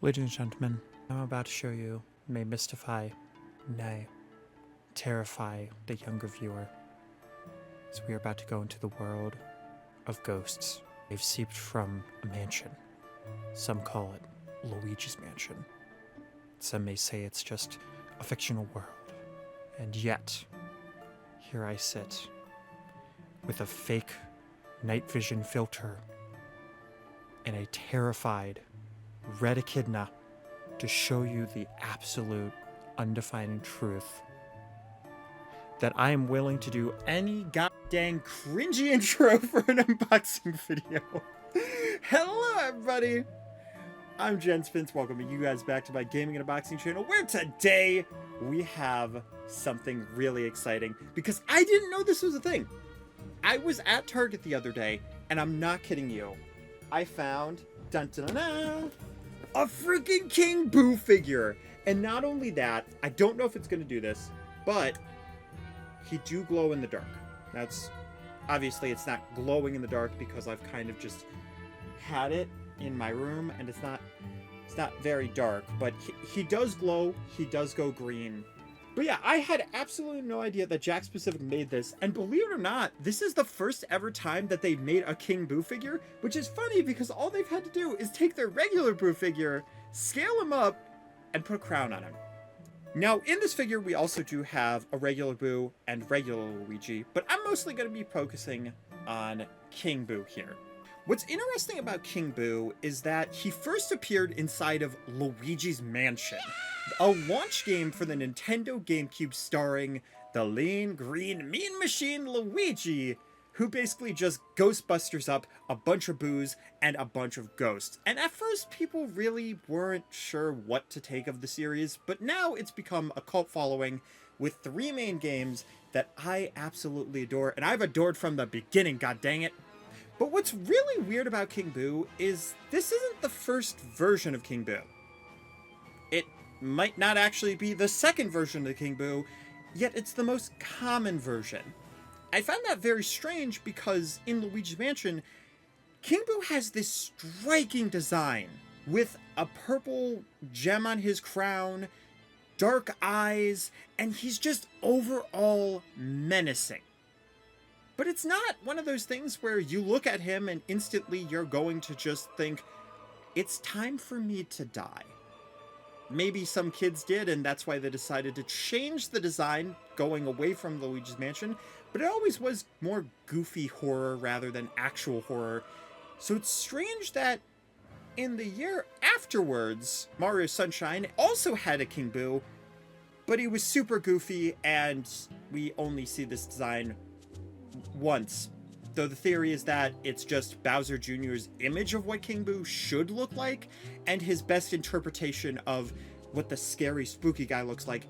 Ladies and gentlemen, I'm about to show you may mystify, nay, terrify the younger viewer, as we are about to go into the world of ghosts. They've seeped from a mansion. Some call it Luigi's Mansion. Some may say it's just a fictional world. And yet, here I sit with a fake night vision filter and a terrified red echidna to show you the absolute undefining truth that I am willing to do any goddamn cringy intro for an unboxing video. Hello everybody, I'm Jen Spence, welcoming you guys back to my gaming and unboxing channel, where today we have something really exciting, because I didn't know this was a thing. I was at Target the other day, and I'm not kidding you, I found, dun dun dun, a freaking King Boo figure. And not only that, I don't know if it's going to do this, but he do glow in the dark. That's, obviously it's not glowing in the dark because I've kind of just had it in my room, and it's not very dark, but he does glow, he does go green. But yeah, I had absolutely no idea that Jakks Pacific made this, and believe it or not, this is the first ever time that they've made a King Boo figure, which is funny because all they've had to do is take their regular Boo figure, scale him up, and put a crown on him. Now, in this figure, we also do have a regular Boo and regular Luigi, but I'm mostly going to be focusing on King Boo here. What's interesting about King Boo is that he first appeared inside of Luigi's Mansion, a launch game for the Nintendo GameCube starring the lean, green, mean machine Luigi, who basically just Ghostbusters up a bunch of boos and a bunch of ghosts. And at first, people really weren't sure what to take of the series, but now it's become a cult following with 3 main games that I absolutely adore, and I've adored from the beginning, god dang it. But what's really weird about King Boo is this isn't the first version of King Boo. It might not actually be the second version of King Boo, yet it's the most common version. I found that very strange because in Luigi's Mansion, King Boo has this striking design with a purple gem on his crown, dark eyes, and he's just overall menacing. But it's not one of those things where you look at him and instantly you're going to just think, it's time for me to die. Maybe some kids did, and that's why they decided to change the design, going away from Luigi's Mansion, but it always was more goofy horror rather than actual horror. So it's strange that in the year afterwards, Mario Sunshine also had a King Boo, but he was super goofy, and we only see this design once, though the theory is that it's just Bowser Jr.'s image of what King Boo should look like, and his best interpretation of what the scary, spooky guy looks like.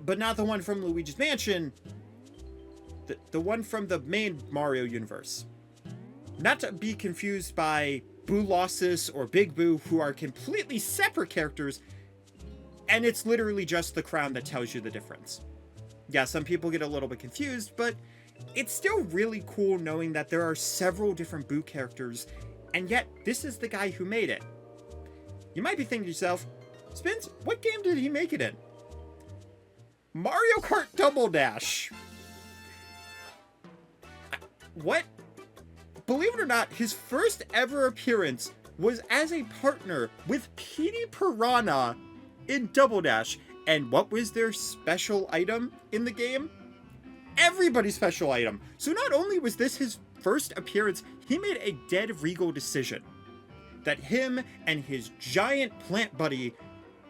But not the one from Luigi's Mansion, the one from the main Mario universe. Not to be confused by Boo Lossus or Big Boo, who are completely separate characters, and it's literally just the crown that tells you the difference. Yeah, some people get a little bit confused, but it's still really cool knowing that there are several different Boo characters, and yet this is the guy who made it. You might be thinking to yourself, Spence, what game did he make it in? Mario Kart Double Dash. What? Believe it or not, his first ever appearance was as a partner with Petey Piranha in Double Dash. And what was their special item in the game? Everybody's special item. So not only was this his first appearance, he made a dead regal decision that him and his giant plant buddy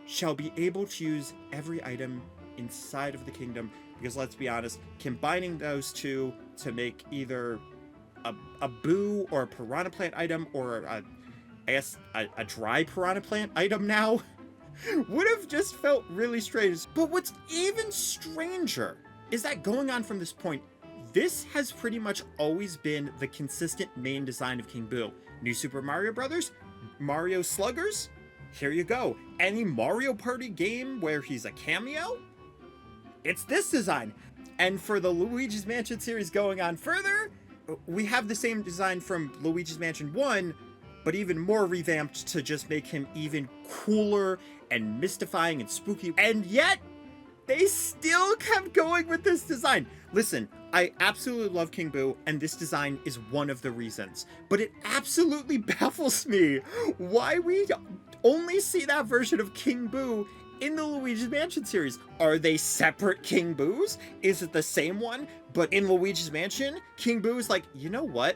shall be able to use every item inside of the kingdom, because let's be honest, combining those two to make either a Boo or a Piranha Plant item, or a dry Piranha Plant item now, would have just felt really strange. But what's even stranger is that going on from this point, this has pretty much always been the consistent main design of King Boo. New Super Mario Bros., Mario Sluggers, here you go. Any Mario Party game where he's a cameo, it's this design. And for the Luigi's Mansion series going on further, we have the same design from Luigi's Mansion 1, but even more revamped to just make him even cooler and mystifying and spooky. And yet, they still kept going with this design. Listen, I absolutely love King Boo, and this design is one of the reasons. But it absolutely baffles me why we only see that version of King Boo in the Luigi's Mansion series. Are they separate King Boos? Is it the same one? But in Luigi's Mansion, King Boo is like, you know what?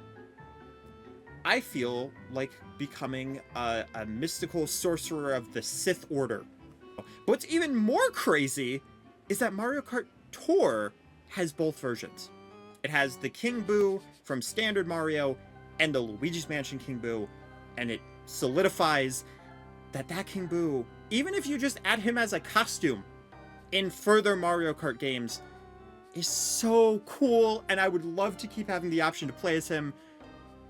I feel like becoming a mystical sorcerer of the Sith Order. But what's even more crazy is that Mario Kart Tour has both versions. It has the King Boo from Standard Mario and the Luigi's Mansion King Boo, and it solidifies that King Boo, even if you just add him as a costume in further Mario Kart games, is so cool, and I would love to keep having the option to play as him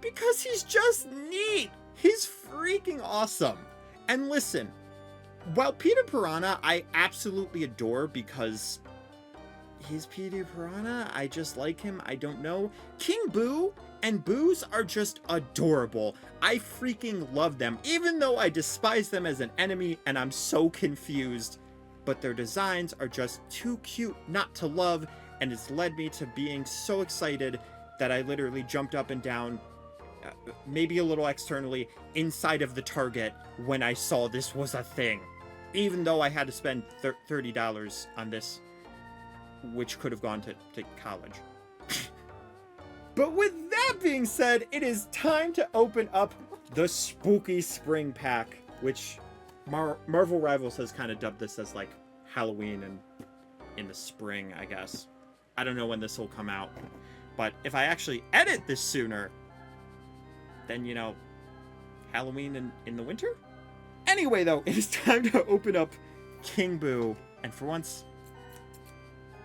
because he's just neat. He's freaking awesome. And listen, while Peter Piranha I absolutely adore because he's Peter Piranha, I just like him, I don't know. King Boo and Boos are just adorable. I freaking love them, even though I despise them as an enemy and I'm so confused. But their designs are just too cute not to love, and it's led me to being so excited that I literally jumped up and down, maybe a little externally, inside of the Target when I saw this was a thing. Even though I had to spend $30 on this, which could have gone to college. But with that being said, it is time to open up the Spooky Spring Pack, which Marvel Rivals has kind of dubbed this as like Halloween and in the spring, I guess. I don't know when this will come out, but if I actually edit this sooner, then, you know, Halloween in the winter? Anyway, though, it is time to open up King Boo, and for once,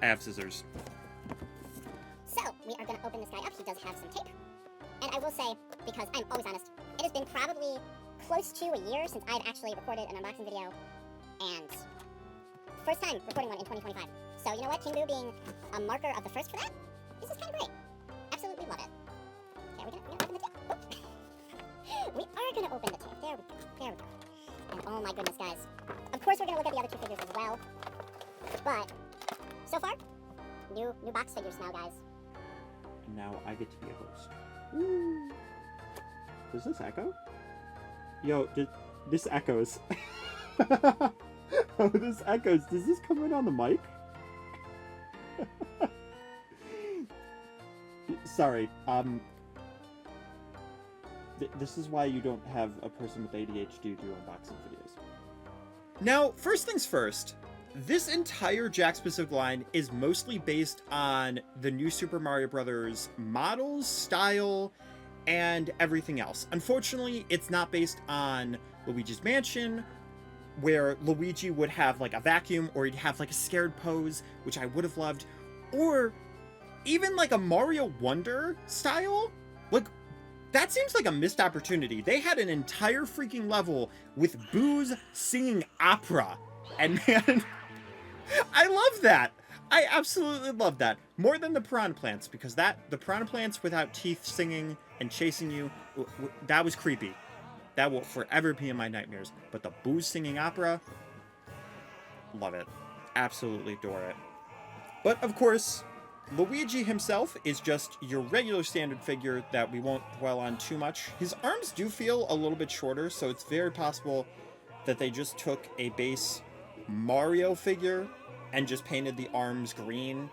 I have scissors. So, we are going to open this guy up. He does have some tape. And I will say, because I'm always honest, it has been probably close to a year since I've actually recorded an unboxing video, and first time recording one in 2025. So, you know what? King Boo being a marker of the first for that, this is kind of great. Absolutely love it. Okay, are we gonna open the tape? Oops. We are going to open the tape. There we go. There we go. And oh my goodness, guys. Of course, we're going to look at the other two figures as well. But, so far, new box figures now, guys. And now I get to be a host. Woo. Does this echo? Yo, this echoes. Oh, this echoes. Does this come in on the mic? Sorry, this is why you don't have a person with ADHD do unboxing videos. Now, first things first, this entire Jakks specific line is mostly based on the new Super Mario Bros. Models, style, and everything else. Unfortunately, it's not based on Luigi's Mansion, where Luigi would have like a vacuum, or he'd have like a scared pose, which I would have loved, or even like a Mario Wonder style. Like, that seems like a missed opportunity. They had an entire freaking level with Boos singing opera, and man, I love that. I absolutely love that. More than the Piranha Plants, because the Piranha Plants without teeth singing and chasing you, that was creepy. That will forever be in my nightmares. But the Boos singing opera, love it. Absolutely adore it. But of course, Luigi himself is just your regular standard figure that we won't dwell on too much. His arms do feel a little bit shorter, so it's very possible that they just took a base Mario figure and just painted the arms green,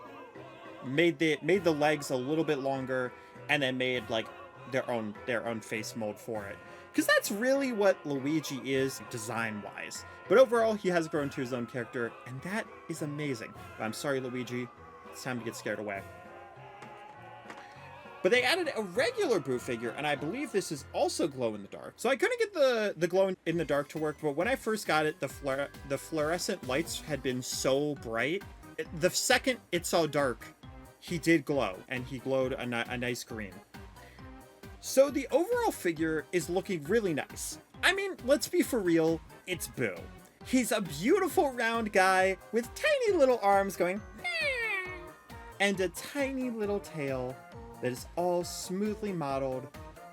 made the legs a little bit longer, and then made like their own face mold for it. Because that's really what Luigi is design-wise. But overall, he has grown to his own character, and that is amazing. But I'm sorry, Luigi. It's time to get scared away. But they added a regular Boo figure, and I believe this is also glow-in-the-dark. So I couldn't get the glow-in-the-dark to work, but when I first got it, the fluorescent lights had been so bright. The second it saw dark, he did glow, and he glowed a nice green. So the overall figure is looking really nice. I mean, let's be for real, it's Boo. He's a beautiful round guy with tiny little arms going, and a tiny little tail that is all smoothly modeled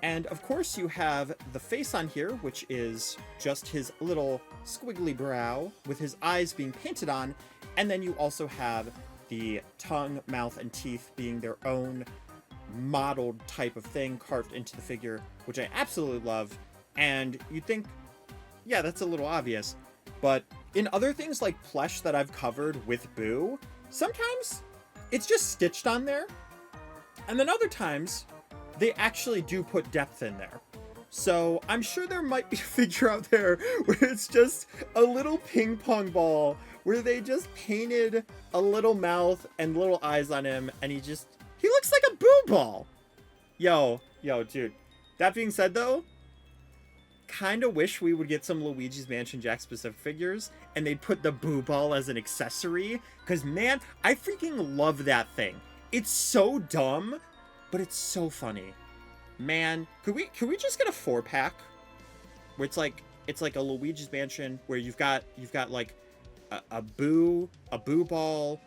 And of course you have the face on here, which is just his little squiggly brow with his eyes being painted on. And then you also have the tongue, mouth, and teeth being their own modeled type of thing carved into the figure, which I absolutely love. And you'd think, yeah, that's a little obvious. But in other things like plush that I've covered with Boo, sometimes it's just stitched on there. And then other times, they actually do put depth in there. So I'm sure there might be a figure out there where it's just a little ping pong ball where they just painted a little mouth and little eyes on him, and he looks like a Boo ball. Yo, dude. That being said, though, kind of wish we would get some Luigi's Mansion Jakks specific figures and they'd put the Boo ball as an accessory, because man, I freaking love that thing. It's so dumb, but it's so funny. Man, could we just get a 4-pack where it's like a Luigi's Mansion where you've got like a Boo ball,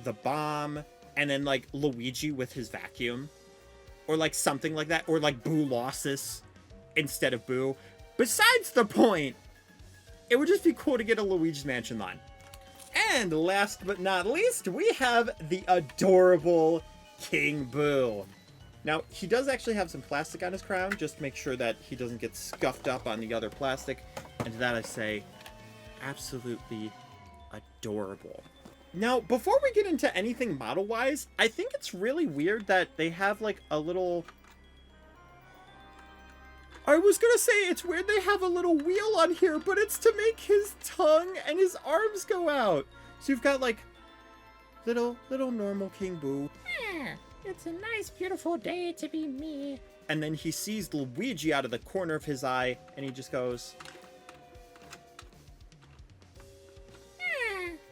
the bomb, and then like Luigi with his vacuum, or like something like that, or like Boo Losses instead of Boo. Besides the point, it would just be cool to get a Luigi's Mansion line. And last but not least, we have the adorable King Boo. Now, he does actually have some plastic on his crown, just to make sure that he doesn't get scuffed up on the other plastic. And to that I say, absolutely adorable. Now, before we get into anything model-wise, I think it's really weird that they have, like, a little... I was gonna say it's weird they have a little wheel on here, but it's to make his tongue and his arms go out. So you've got, like, little normal King Boo. Yeah, it's a nice, beautiful day to be me. And then he sees Luigi out of the corner of his eye, and he just goes...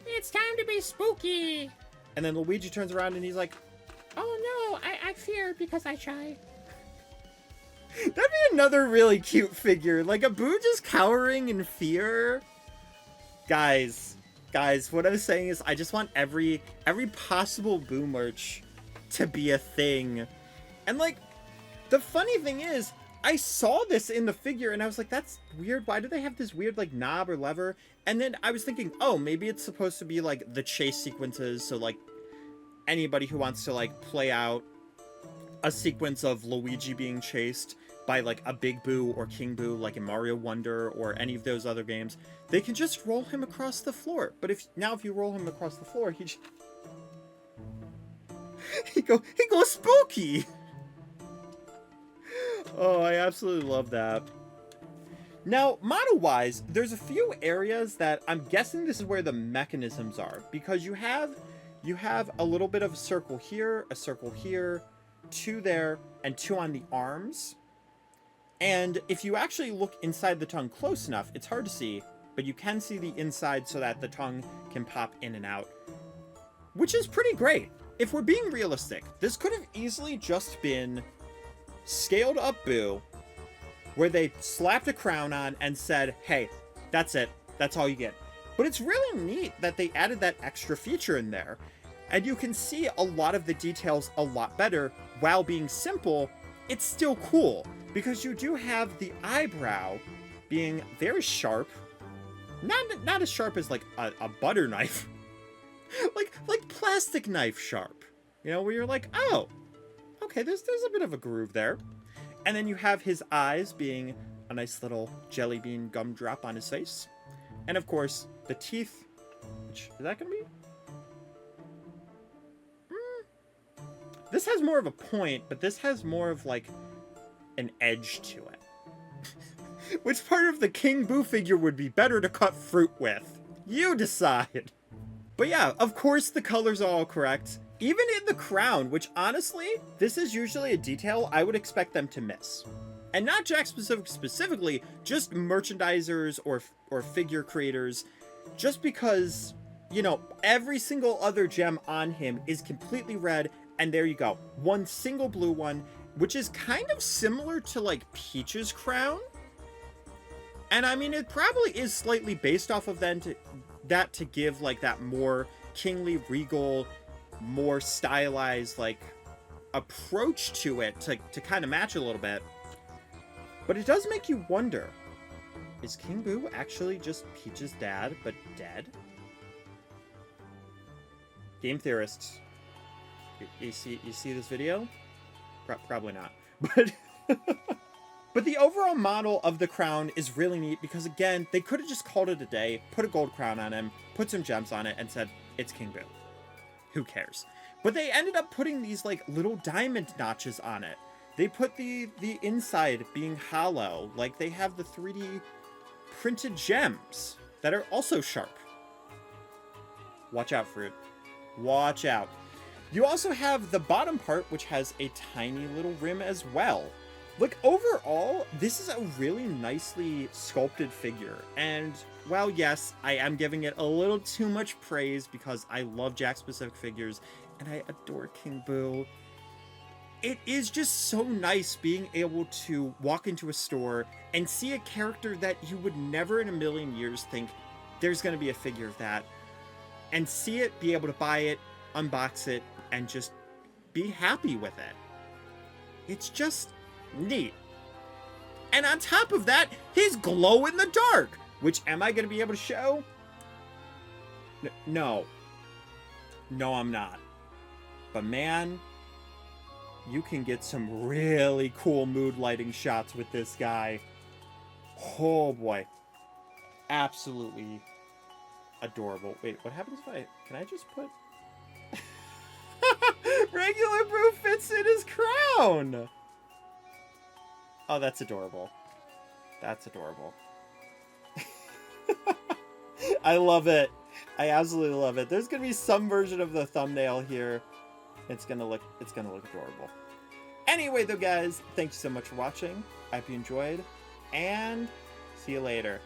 It's time to be spooky. And then Luigi turns around and he's like, Oh no, I fear because I shy. that'd be another really cute figure. Like a Boo just cowering in fear. Guys, what I was saying is I just want every possible Boo merch to be a thing. And like, the funny thing is, I saw this in the figure and I was like, that's weird. Why do they have this weird like knob or lever? And then I was thinking, oh, maybe it's supposed to be like the chase sequences. So like anybody who wants to like play out a sequence of Luigi being chased by like a Big Boo or King Boo, like in Mario Wonder or any of those other games, they can just roll him across the floor. But if you roll him across the floor, he goes spooky. Oh, I absolutely love that. Now, model-wise, there's a few areas that I'm guessing this is where the mechanisms are, because you have a little bit of a circle here, 2 there, and 2 on the arms. And if you actually look inside the tongue close enough, it's hard to see, but you can see the inside so that the tongue can pop in and out, which is pretty great. If we're being realistic, this could have easily just been scaled up Boo, where they slapped a crown on and said, hey, that's it. That's all you get. But it's really neat that they added that extra feature in there. And you can see a lot of the details a lot better. While being simple, it's still cool. Because you do have the eyebrow being very sharp. Not as sharp as like a butter knife. like plastic knife sharp. You know, where you're like, oh, okay, there's a bit of a groove there. And then you have his eyes being a nice little jelly bean gumdrop on his face. And of course, the teeth, which, is that gonna be? This has more of a point, but this has more of like an edge to it. Which part of the King Boo figure would be better to cut fruit with? You decide. But yeah, of course the colors are all correct. Even in the crown, which honestly, this is usually a detail I would expect them to miss. And not Jakks specifically, just merchandisers or figure creators, just because, you know, every single other gem on him is completely red, and there you go. One single blue one, which is kind of similar to like Peach's crown. And I mean, it probably is slightly based off of that to give like that more kingly, regal, more stylized like approach to it to kind of match a little bit. But it does make you wonder, is King Boo actually just Peach's dad, but dead? Game theorists, you see this video? Probably not. But but the overall model of the crown is really neat because, again, they could have just called it a day, put a gold crown on him, put some gems on it, and said, it's King Boo. Who cares? But they ended up putting these, like, little diamond notches on it. They put the inside being hollow. Like, they have the 3D printed gems that are also sharp. Watch out, Fruit. Watch out. You also have the bottom part, which has a tiny little rim as well. Like, overall, this is a really nicely sculpted figure. And, well, yes, I am giving it a little too much praise because I love Jakks-specific figures and I adore King Boo. It is just so nice being able to walk into a store and see a character that you would never in a million years think there's going to be a figure of that, and see it, be able to buy it, unbox it, and just be happy with it. It's just neat. And on top of that, his glow in the dark, which am I going to be able to show? No. No, I'm not. But man, you can get some really cool mood lighting shots with this guy. Oh boy. Absolutely adorable. Wait, what happens if can I just put... Regular Boo fits in his crown! Oh, that's adorable. That's adorable. I love it. I absolutely love it. There's gonna be some version of the thumbnail here. It's gonna look adorable. Anyway, though, guys, thank you so much for watching. I hope you enjoyed, and see you later.